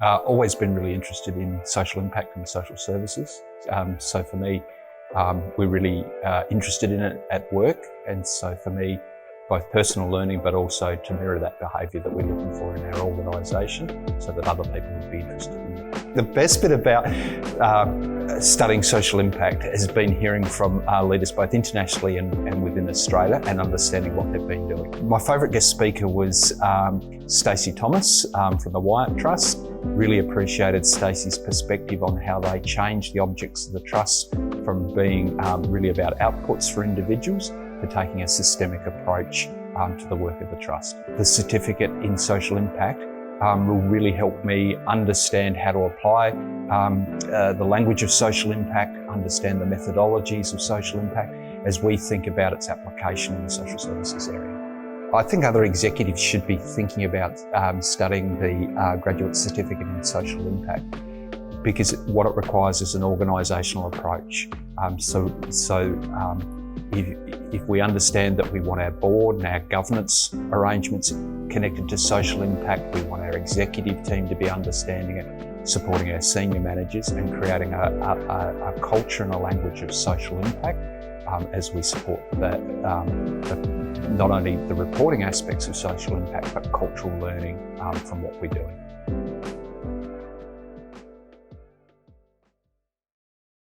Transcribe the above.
Always been really interested in social impact and social services. So for me, we're really interested in it at work. And so for me, both personal learning, but also to mirror that behaviour that we're looking for in our organisation so that other people would be interested in it. The best bit about studying social impact has been hearing from leaders both internationally and within Australia and understanding what they've been doing. My favourite guest speaker was Stacey Thomas from the Wyatt Trust. Really appreciated Stacey's perspective on how they changed the objects of the trust from being really about outputs for individuals to taking a systemic approach to the work of the trust. The certificate in social impact will really help me understand how to apply the language of social impact, understand the methodologies of social impact as we think about its application in the social services area. I think other executives should be thinking about studying the graduate certificate in social impact because what it requires is an organisational approach. If we understand that we want our board and our governance arrangements connected to social impact, we want our executive team to be understanding it, supporting our senior managers and creating a culture and a language of social impact as we support that, not only the reporting aspects of social impact, but cultural learning from what we're doing.